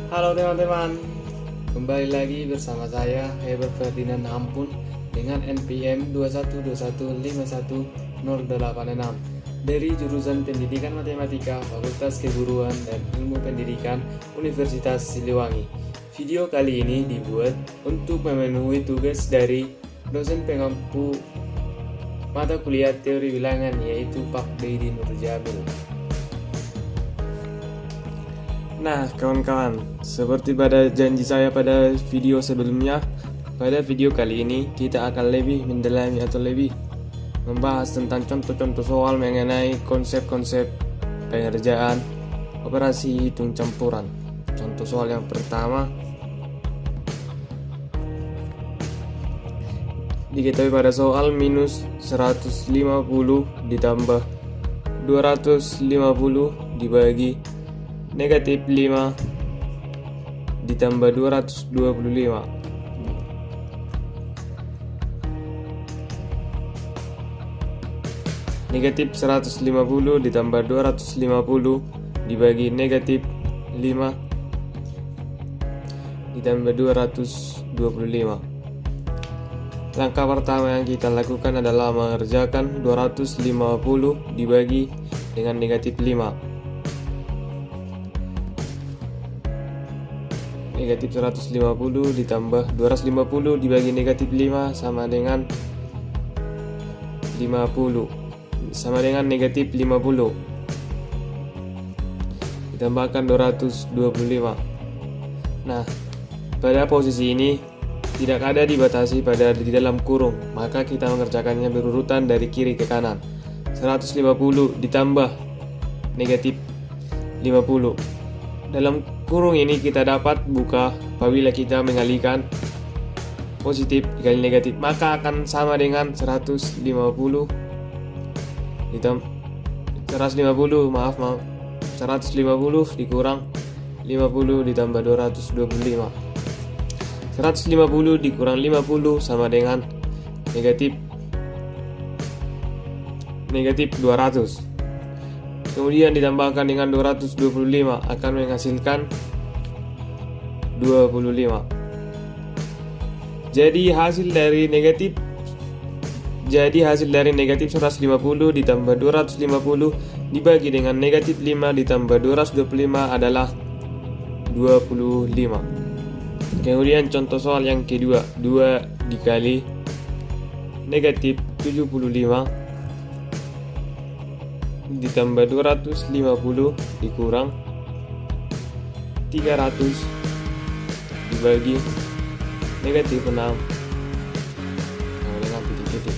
Halo teman-teman, kembali lagi bersama saya Heber Ferdinand Hampun dengan NPM 212151086 dari jurusan Pendidikan Matematika Fakultas Keguruan dan Ilmu Pendidikan Universitas Siliwangi. Video kali ini dibuat untuk memenuhi tugas dari dosen pengampu mata kuliah teori bilangan yaitu Pak Dedi Nurjamil. Nah kawan-kawan, seperti pada janji saya pada video sebelumnya, pada video kali ini kita akan lebih mendalami atau lebih membahas tentang contoh-contoh soal mengenai konsep-konsep pengerjaan operasi hitung campuran. Contoh soal yang pertama, diketahui pada soal minus 150 ditambah 250 dibagi negatif 5 ditambah 225. Negatif 150 ditambah 250 dibagi negatif 5 ditambah 225. Langkah pertama yang kita lakukan adalah mengerjakan 250 dibagi dengan negatif 5. Negatif 150 ditambah 250 dibagi negatif 5 sama dengan 50, sama dengan negatif 50 ditambahkan 225. Nah, pada posisi ini tidak ada dibatasi pada di dalam kurung, maka kita mengerjakannya berurutan dari kiri ke kanan. 150 ditambah negatif 50. Dalam kurung ini kita dapat buka apabila kita mengalihkan positif dikali negatif, maka akan sama dengan 150 dikurang 50 ditambah 225. 150 dikurang 50 sama dengan negatif 200. Kemudian ditambahkan dengan 225 akan menghasilkan 25. Jadi hasil dari negatif 150 ditambah 250 dibagi dengan negatif 5 ditambah 225 adalah 25. Kemudian contoh soal yang kedua, 2 dikali negatif 75 ditambah 250 dikurang 300 dibagi negatif 6 dengan titik-titik.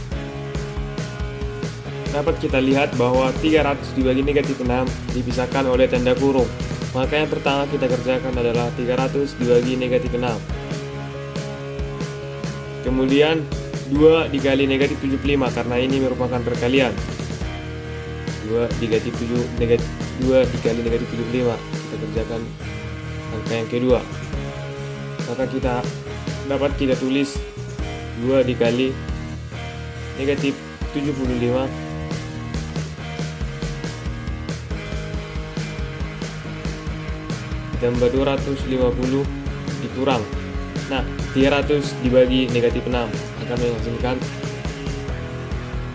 Dapat kita lihat bahwa 300 dibagi negatif 6 dipisahkan oleh tanda kurung. Maka yang pertama kita kerjakan adalah 300 dibagi negatif 6. Kemudian 2 dikali negatif 75 karena ini merupakan perkalian. 2 dikali negatif 75 kita kerjakan angka yang kedua, maka kita tulis 2 dikali negatif 75 ditambah 250 dikurang 300 dibagi negatif 6 akan menghasilkan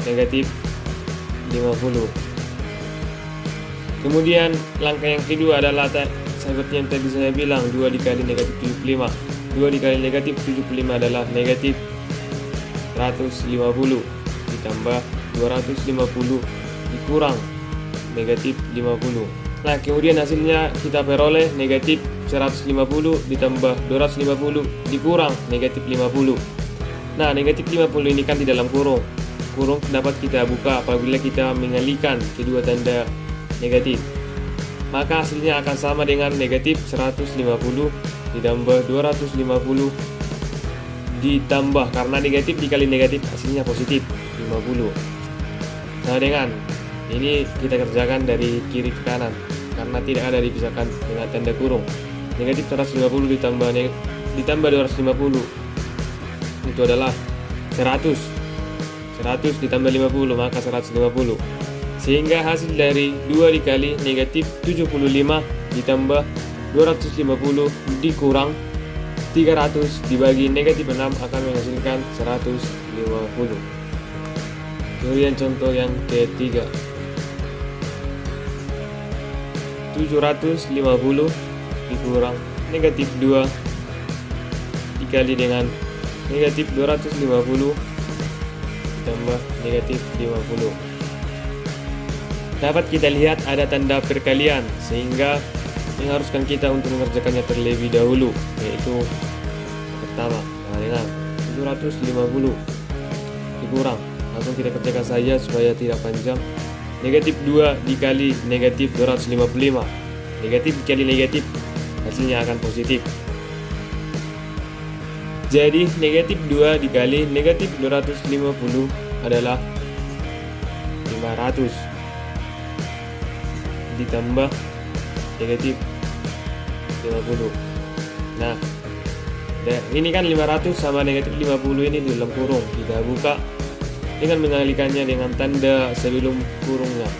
negatif 50. Kemudian langkah yang kedua adalah seperti yang tadi saya bilang, 2 dikali negatif 75. 2 dikali negatif 75 adalah negatif 150 ditambah 250 dikurang negatif 50. Nah, kemudian hasilnya kita peroleh negatif 150 ditambah 250 dikurang negatif 50. Nah, negatif 50 ini kan di dalam kurung. Kurung dapat kita buka apabila kita mengalihkan kedua tanda negatif, maka hasilnya akan sama dengan negatif 150 ditambah 250 ditambah, karena negatif dikali negatif hasilnya positif 50. Nah, dengan ini kita kerjakan dari kiri ke kanan karena tidak ada dipisahkan dengan tanda kurung. Negatif 150 ditambah 250 itu adalah 100 ditambah 50 maka 150. Sehingga hasil dari 2 dikali negatif 75 ditambah 250 dikurang 300 dibagi negatif 6 akan menghasilkan 150. Kemudian contoh yang ketiga, 750 dikurang negatif 2 dikali dengan negatif 250 ditambah negatif 50. Dapat kita lihat ada tanda perkalian sehingga mengharuskan kita untuk mengerjakannya terlebih dahulu, yaitu pertama dengan 750 dikurang, langsung kita kerjakan saja supaya tidak panjang. Negatif 2 dikali negatif 255, negatif dikali negatif hasilnya akan positif. Jadi negatif 2 dikali negatif 250 adalah 500 ditambah negatif 50. Nah, ini kan 500 sama negatif 50 ini di dalam kurung. Kita buka dengan mengalihkannya dengan tanda sebelum kurungnya,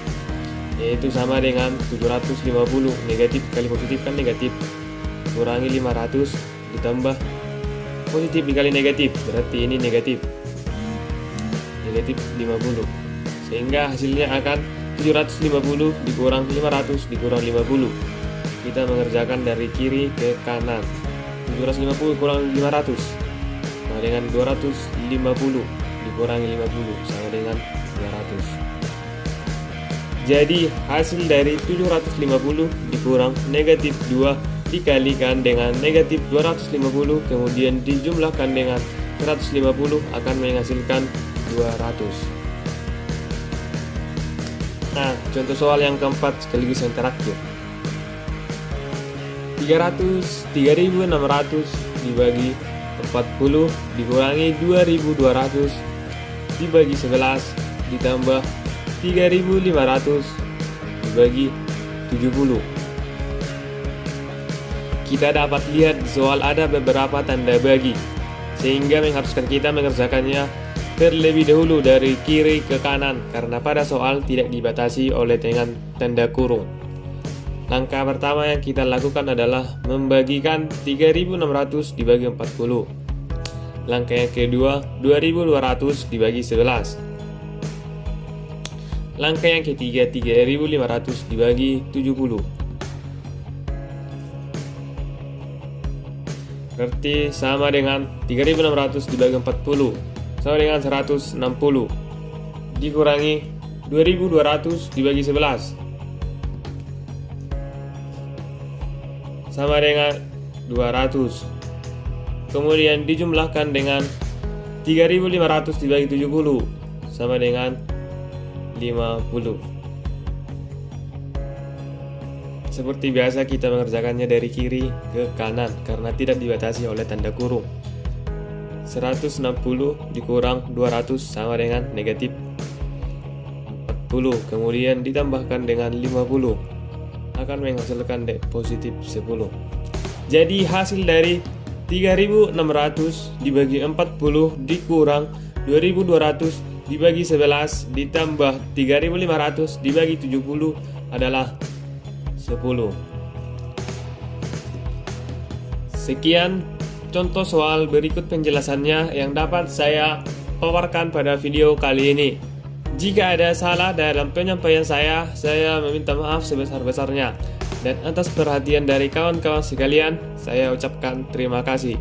yaitu sama dengan 750. Negatif kali positif kan negatif, kurangi 500 ditambah positif dikali negatif, berarti ini negatif 50, sehingga hasilnya akan 750 dikurang 500 dikurang 50. Kita mengerjakan dari kiri ke kanan. 750 kurang 500 sama dengan 250 dikurangi 50 sama dengan 200. Jadi hasil dari 750 dikurang negatif 2 dikalikan dengan negatif 250 kemudian dijumlahkan dengan 150 akan menghasilkan 200. Nah, contoh soal yang keempat sekaligus yang terakhir. 3600 dibagi 40 dikurangi 2200 dibagi 11 ditambah 3500 dibagi 70. Kita dapat lihat di soal ada beberapa tanda bagi, sehingga mengharuskan kita mengerjakannya terlebih dahulu dari kiri ke kanan, karena pada soal tidak dibatasi oleh dengan tanda kurung. Langkah pertama yang kita lakukan adalah membagikan 3600 dibagi 40. Langkah yang kedua, 2200 dibagi 11. Langkah yang ketiga, 3500 dibagi 70. Berarti sama dengan 3600 dibagi 40 sama dengan 160 dikurangi 2200 dibagi 11 sama dengan 200. Kemudian dijumlahkan dengan 3500 dibagi 70 sama dengan 50. Seperti biasa kita mengerjakannya dari kiri ke kanan karena tidak dibatasi oleh tanda kurung. 160 dikurang 200 sama dengan negatif 40, kemudian ditambahkan dengan 50 akan menghasilkan positif 10. Jadi hasil dari 3600 dibagi 40 dikurang 2200 dibagi 11 ditambah 3500 dibagi 70 adalah 10. Sekian contoh soal, berikut penjelasannya yang dapat saya paparkan pada video kali ini. Jika ada salah dalam penyampaian saya meminta maaf sebesar-besarnya. Dan atas perhatian dari kawan-kawan sekalian, saya ucapkan terima kasih.